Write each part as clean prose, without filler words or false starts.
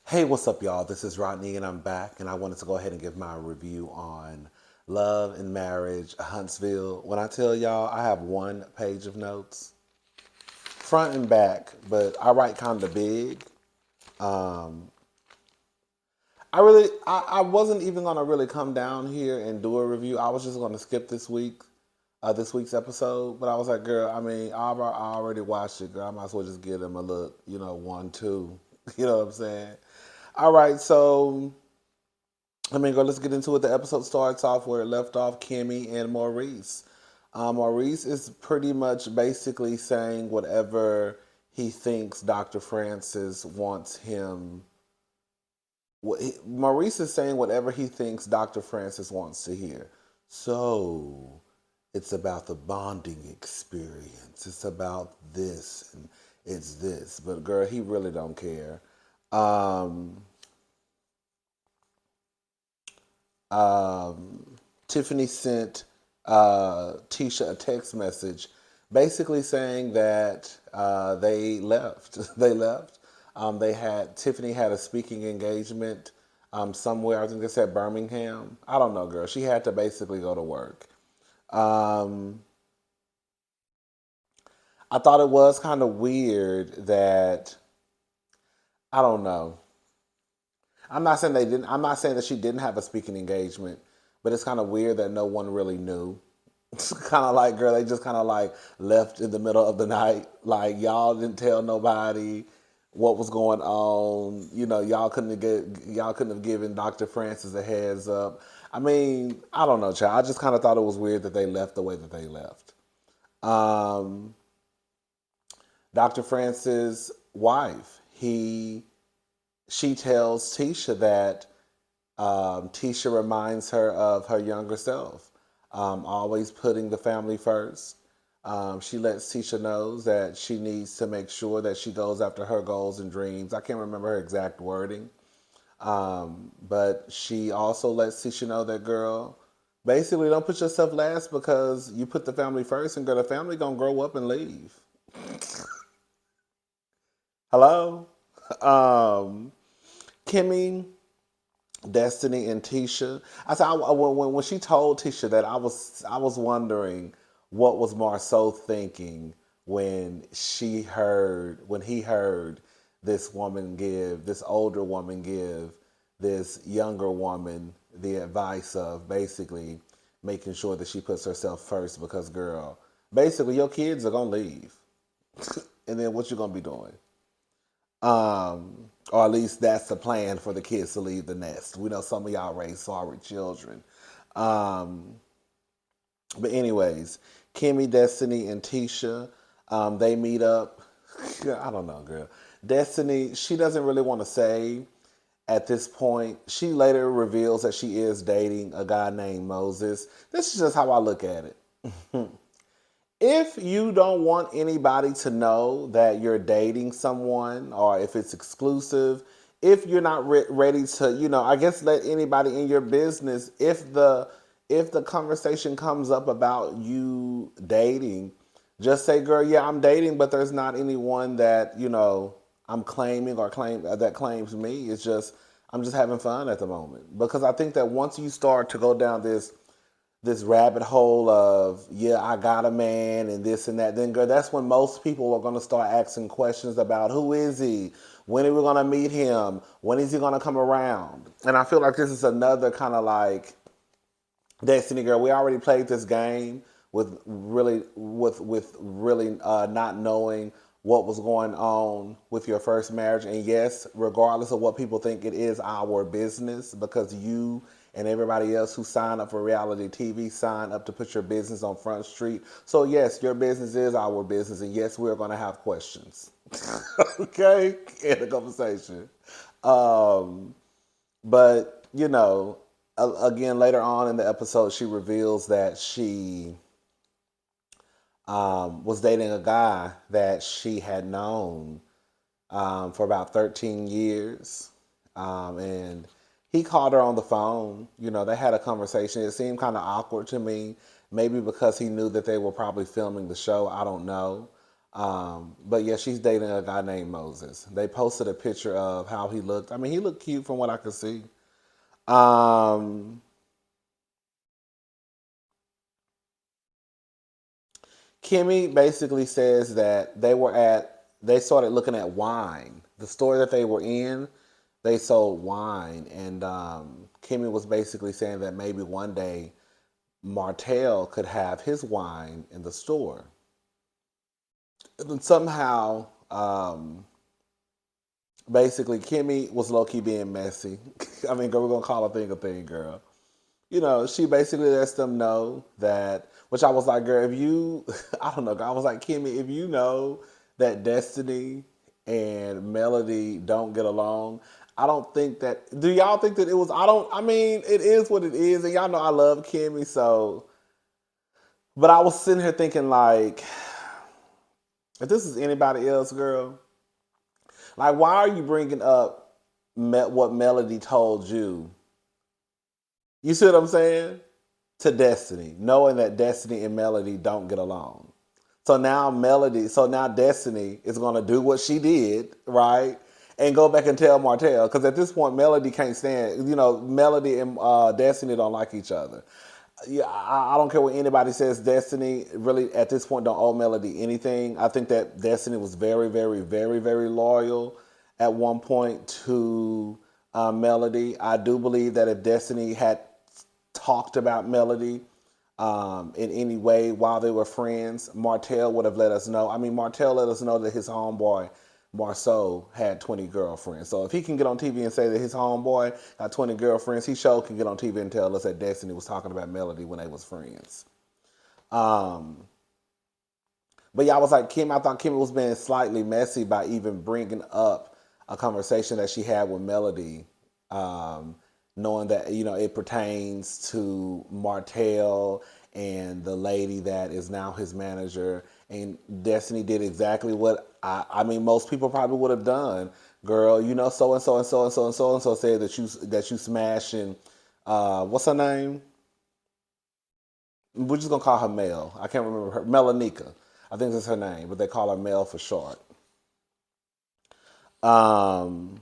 Hey, what's up, y'all? This is Rodney, and I'm back, and I wanted to go ahead and give my review on Love and Marriage, Huntsville. When I tell y'all, I have one page of notes, front and back, but I write kind of big. Um, I wasn't even gonna really come down here and do a review. I was just gonna skip this week's episode. But I was like, girl, I mean, I already watched it, girl. I might as well just give them a look, one, two. You know what I'm saying? All right, so girl, let's get into it. The episode starts off where it left off, Kimmy and Maurice. Maurice is pretty much basically saying whatever he thinks Dr. Francis wants him. Maurice is saying whatever he thinks Dr. Francis wants to hear. So it's about the bonding experience. It's about this and it's this. But girl, he really don't care. Um, Tiffany sent Tisha a text message basically saying that they left. They left. Tiffany had a speaking engagement somewhere. I think they said Birmingham. I don't know, girl. She had to basically go to work. Um, I thought it was kind of weird that I don't know. I'm not saying they didn't. I'm not saying that she didn't have a speaking engagement, but it's kind of weird that no one really knew. It's kind of like, girl, they just kind of like left in the middle of the night. Like y'all didn't tell nobody what was going on. Y'all couldn't have given Dr. Francis a heads up. I mean, I don't know, child. I just kind of thought it was weird that they left the way that they left. Um, Dr. Francis' wife, she tells Tisha that Tisha reminds her of her younger self, always putting the family first. She lets Tisha know that she needs to make sure that she goes after her goals and dreams. I can't remember her exact wording, but she also lets Tisha know that, girl, basically don't put yourself last because you put the family first, and girl, the family gonna grow up and leave. Hello, Kimmy, Destiny and Tisha. I said when she told Tisha that I was wondering what was Marceau thinking when he heard this older woman give this younger woman the advice of basically making sure that she puts herself first because, girl, basically your kids are gonna leave and then what you gonna be doing? Or at least that's the plan for the kids to leave the nest. We know some of y'all raise sorry children. Um, but anyways, Kimmy, Destiny, and Tisha, they meet up. I don't know, girl. Destiny, she doesn't really want to say at this point. She later reveals that she is dating a guy named Moses. This is just how I look at it. If you don't want anybody to know that you're dating someone or if it's exclusive, if you're not ready to, I guess let anybody in your business, if the conversation comes up about you dating, just say, girl, yeah, I'm dating, but there's not anyone that, I'm claiming or that claims me. It's just I'm just having fun at the moment. Because I think that once you start to go down this rabbit hole of, yeah, I got a man and this and that, then girl, that's when most people are going to start asking questions about who is he, when are we going to meet him, when is he going to come around. And I feel like this is another kind of like, Destiny, girl, we already played this game with really not knowing what was going on with your first marriage. And yes, regardless of what people think, it is our business because you and everybody else who sign up for reality TV sign up to put your business on Front Street. So yes, your business is our business, and yes, we're going to have questions. Okay, in the conversation. Um, but again, later on in the episode, she reveals that she was dating a guy that she had known for about 13 years. And he called her on the phone. They had a conversation. It seemed kind of awkward to me, maybe because he knew that they were probably filming the show. I don't know. But yeah, she's dating a guy named Moses. They posted a picture of how he looked. I mean, he looked cute from what I could see. Um, Kimmy basically says that they started looking at wine. The store that they were in, they sold wine. And Kimmy was basically saying that maybe one day Martell could have his wine in the store. And then somehow, basically, Kimmy was low key being messy. I mean, girl, we're gonna call a thing, girl. You know, she basically lets them know that, which I was like, girl, if you, I don't know, I was like, Kimmy, if you know that Destiny and Melody don't get along, I don't think that, do y'all think that it was, I mean, it is what it is, and y'all know I love Kimmy, so, but I was sitting here thinking, like, if this is anybody else, girl, like, why are you bringing up what Melody told you? You see what I'm saying? To Destiny, knowing that Destiny and Melody don't get along. So now Destiny is gonna do what she did, right? And go back and tell Martell. Because at this point, Melody can't stand, Melody and Destiny don't like each other. Yeah, I don't care what anybody says. Destiny really, at this point, don't owe Melody anything. I think that Destiny was very, very, very, very loyal at one point to Melody. I do believe that if Destiny had talked about Melody in any way while they were friends, Martell would have let us know. I mean, Martell let us know that his homeboy Marceau had 20 girlfriends. So if he can get on TV and say that his homeboy got 20 girlfriends, he sure can get on TV and tell us that Destiny was talking about Melody when they was friends. Um, but yeah, I was like, I thought Kim was being slightly messy by even bringing up a conversation that she had with Melody, knowing that, it pertains to Martell and the lady that is now his manager. And Destiny did exactly what I mean most people probably would have done. Girl, so and so and so and so and so and so said that you smashing what's her name? We're just gonna call her Mel. I can't remember her. Melanika. I think that's her name, but they call her Mel for short. Um,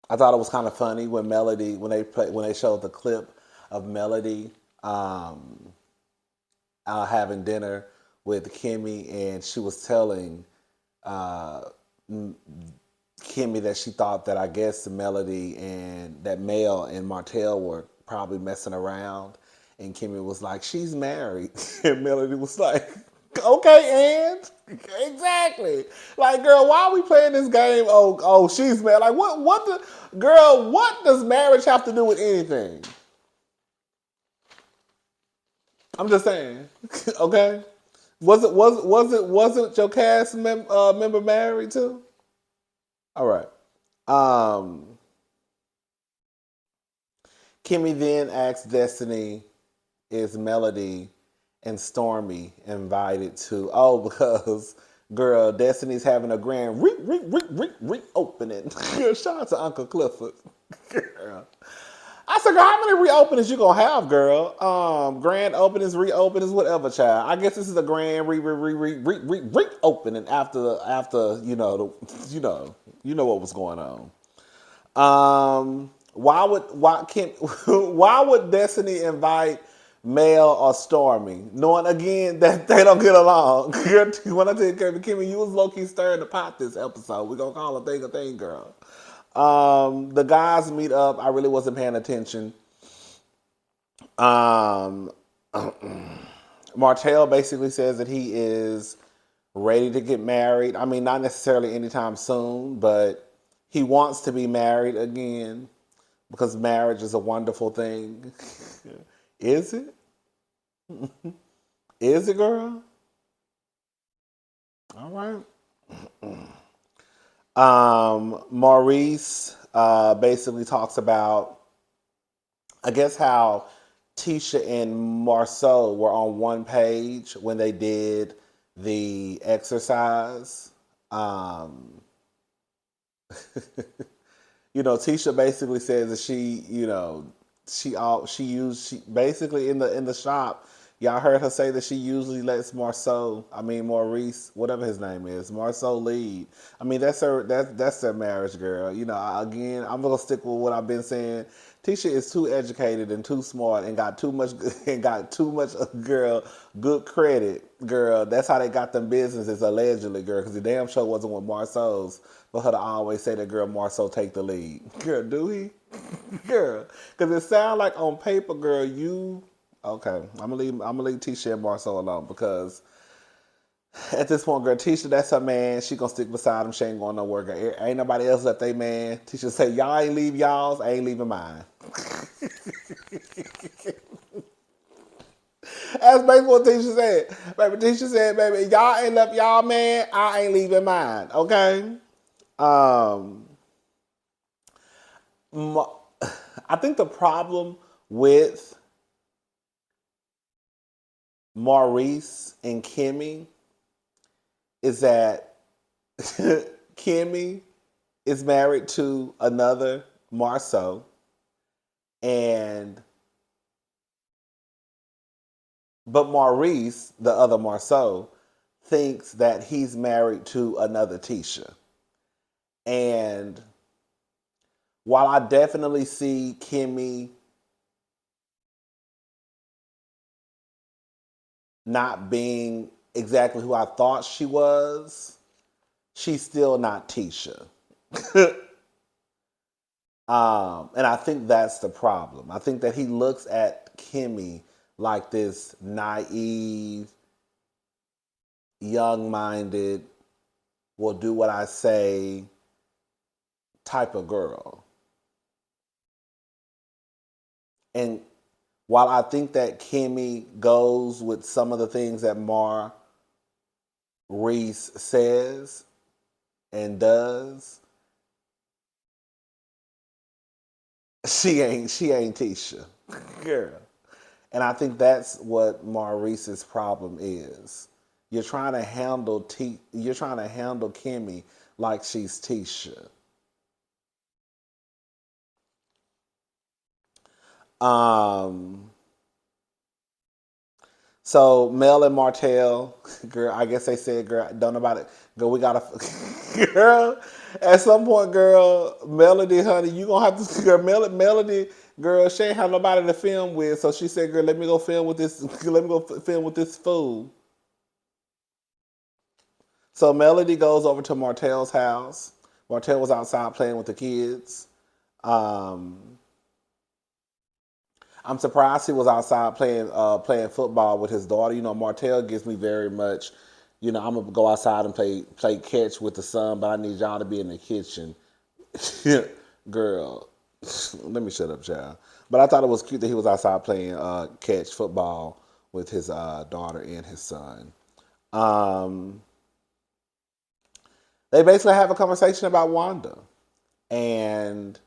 I thought it was kind of funny when Melody when they showed the clip of Melody um, having dinner with Kimmy, and she was telling uh, Kimmy that she thought that I guess Melody and that Mel and Martell were probably messing around, and Kimmy was like, "She's married," and Melody was like, "Okay, and exactly, like, girl, why are we playing this game? Oh, she's married. Like, what does marriage have to do with anything? I'm just saying, okay." Wasn't your cast member married too? All right. Um, Kimmy then asks Destiny, is Melody and Stormy invited to? Oh, because girl, Destiny's having a grand reopening. Shout out to Uncle Clifford. Girl. I said, girl, how many reopenings you gonna have, girl? Grand openings, reopenings, whatever, child. I guess this is a grand reopening after what was going on. Why would Destiny invite Mel or Stormy, knowing again that they don't get along? When I tell you, Kimmy, you was low key stirring the pot this episode. We gonna call a thing, girl. The guys meet up. I really wasn't paying attention. Um, Martell basically says that he is ready to get married. I mean, not necessarily anytime soon, but he wants to be married again because marriage is a wonderful thing. Is it? Is it, girl? All right. Maurice basically talks about, I guess, how Tisha and Marceau were on one page when they did the exercise. Um, Tisha basically says that she basically in the shop, Y'all heard her say that she usually lets Maurice, whatever his name is, Marceau lead. I mean, that's their marriage, girl. You know, again, I'm gonna stick with what I've been saying. Tisha is too educated and too smart and got too much girl good credit, girl. That's how they got them businesses allegedly, girl. Because the damn show wasn't with Marceau's for her to always say that girl Marceau take the lead. Girl, do he? Girl, because it sounds like on paper, girl, you okay. I'm gonna leave Tisha and Marceau alone because at this point, girl, Tisha, that's her man. She gonna stick beside him. She ain't going nowhere. Girl. Ain't nobody else left they man. Tisha say, y'all ain't leave y'all's, I ain't leaving mine. That's basically what Tisha said. Baby, Tisha said, baby, y'all ain't left y'all man, I ain't leaving mine. Okay? Um, I think the problem with Maurice and Kimmy is that Kimmy is married to another Marceau, but Maurice, the other Marceau, thinks that he's married to another Tisha. And while I definitely see Kimmy not being exactly who I thought she was, she's still not Tisha. And I think that's the problem. I think that he looks at Kimmy like this naive, young-minded, will do what I say type of girl. And while I think that Kimmy goes with some of the things that Maurice says and does, she ain't Tisha, girl. And I think that's what Maurice's problem is. You're trying to handle Kimmy like she's Tisha. Um, so Mel and Martell, girl, I guess they said, girl, don't know about it. Girl, we gotta, girl. At some point, girl, Melody, honey, you gonna have to, girl, Melody, girl, she ain't have nobody to film with, so she said, girl, let me go film with this, let me go film with this fool. So Melody goes over to Martell's house. Martell was outside playing with the kids. Um, I'm surprised he was outside playing football with his daughter. You know, Martell gives me very much. You know, I'm gonna go outside and play catch with the son, but I need y'all to be in the kitchen. Girl, let me shut up, child. But I thought it was cute that he was outside playing catch football with his daughter and his son. Um, they basically have a conversation about Wanda and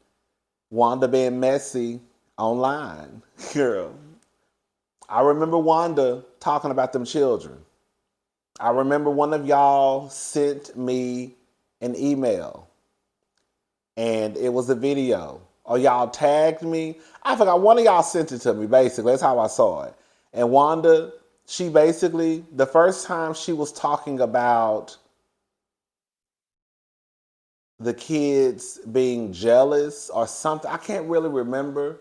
Wanda being messy online. Girl, I remember Wanda talking about them children. I remember one of y'all sent me an email and it was a video. Or y'all tagged me. I forgot. One of y'all sent it to me, basically. That's how I saw it. And Wanda, she basically, the first time she was talking about the kids being jealous or something, I can't really remember.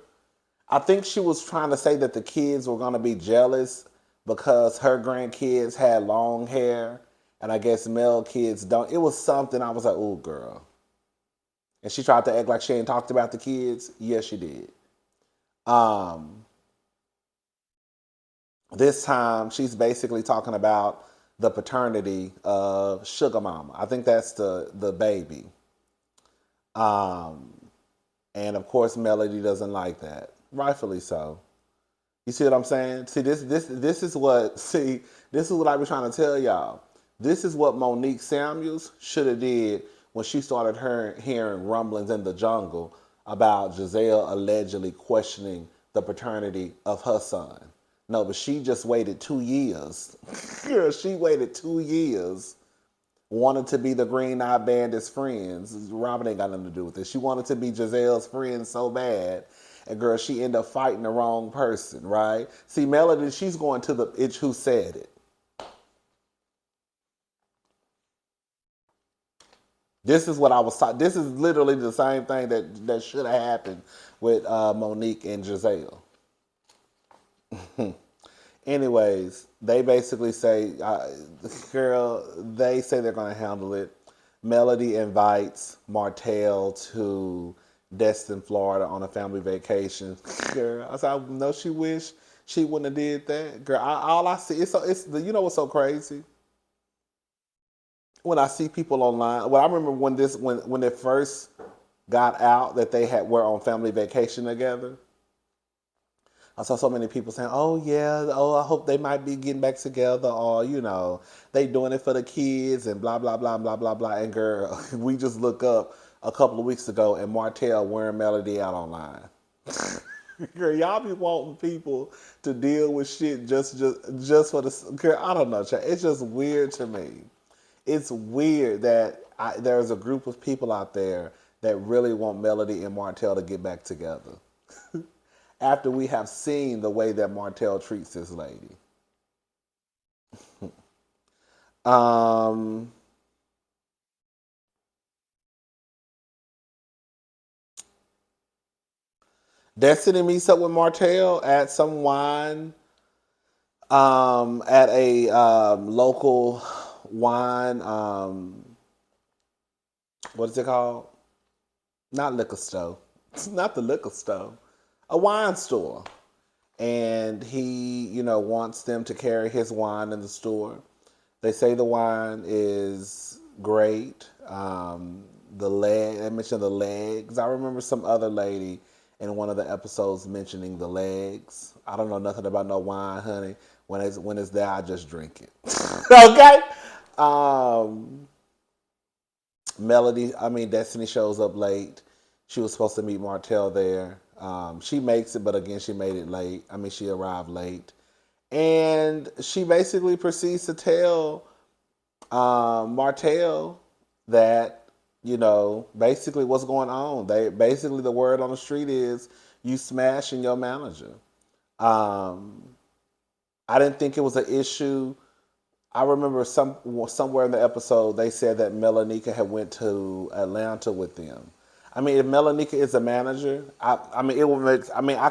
I think she was trying to say that the kids were going to be jealous because her grandkids had long hair and I guess male kids don't. It was something I was like, oh, girl. And she tried to act like she ain't talked about the kids. Yes, she did. Um, this time, she's basically talking about the paternity of Sugar Mama. I think that's the baby. Um, and of course, Melody doesn't like that. Rightfully so. You see what I'm saying? See, this is what I was trying to tell y'all. This is what Monique Samuels should have did when she started hearing rumblings in the jungle about Giselle allegedly questioning the paternity of her son. No, but she just waited 2 years. Girl, she waited 2 years, wanted to be the Green Eye Bandit's friends. Robin ain't got nothing to do with this. She wanted to be Giselle's friend so bad. And girl, she ended up fighting the wrong person, right? See, Melody, she's going to the itch who said it. This is what I was taught. This is literally the same thing that should have happened with Monique and Giselle. Anyways, they basically say, girl, they say they're going to handle it. Melody invites Martell to Destin, Florida on a family vacation. Girl, I said, I know she wish she wouldn't have did that. Girl, all I see, you know what's so crazy? When I see people online, well, I remember when it first got out that were on family vacation together. I saw so many people saying, "Oh yeah, oh I hope they might be getting back together," or they doing it for the kids and blah blah blah blah blah blah. And girl, we just look up a couple of weeks ago and Martell wearing Melody out online. Girl, y'all be wanting people to deal with shit just for the girl. I don't know, it's just weird to me. It's weird that there's a group of people out there that really want Melody and Martell to get back together. After we have seen the way that Martell treats this lady. Destiny meets up with Martell at some wine, at a local wine, what is it called? Not liquor store. It's not the liquor store. A wine store. And he, wants them to carry his wine in the store. They say the wine is great. I mentioned the legs. I remember some other lady in one of the episodes mentioning the legs. I don't know nothing about no wine, honey. When it's there, I just drink it. Okay? Destiny shows up late. She was supposed to meet Martell there. She makes it, but again, she made it late. She arrived late. And she basically proceeds to tell Martell that, basically what's going on. Basically the word on the street is you smashing your manager. I didn't think it was an issue. I remember somewhere in the episode they said that Melanika had went to Atlanta with them. If Melanika is a manager, I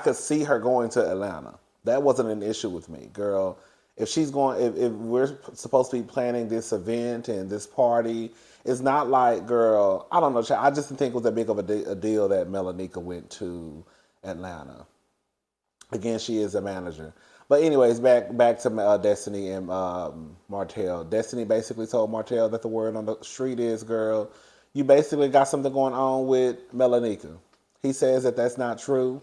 could see her going to Atlanta. That wasn't an issue with me, girl. If she's going, if we're supposed to be planning this event and this party, it's not like, girl, I don't know. I just didn't think it was that big of a deal that Melanika went to Atlanta. Again, she is a manager. But anyways, back to Destiny and Martell. Destiny basically told Martell that the word on the street is, girl, you basically got something going on with Melanika. He says that that's not true.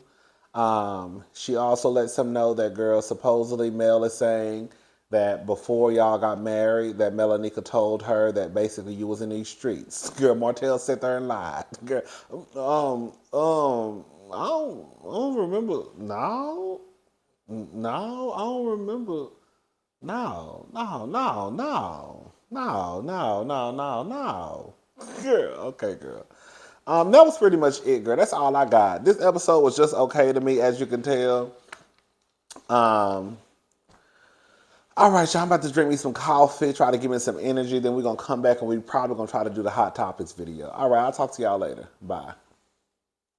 She also lets him know that, girl, supposedly Mel is saying that before y'all got married, that Melanika told her that basically you was in these streets. Girl, Martell sat there and lied. Girl, I don't remember. No, I don't remember. No. Girl, okay, girl. That was pretty much it, girl. That's all I got. This episode was just okay to me, as you can tell. All right, y'all, I'm about to drink me some coffee, try to give me some energy. Then we're going to come back and we're probably going to try to do the Hot Topics video. All right, I'll talk to y'all later. Bye.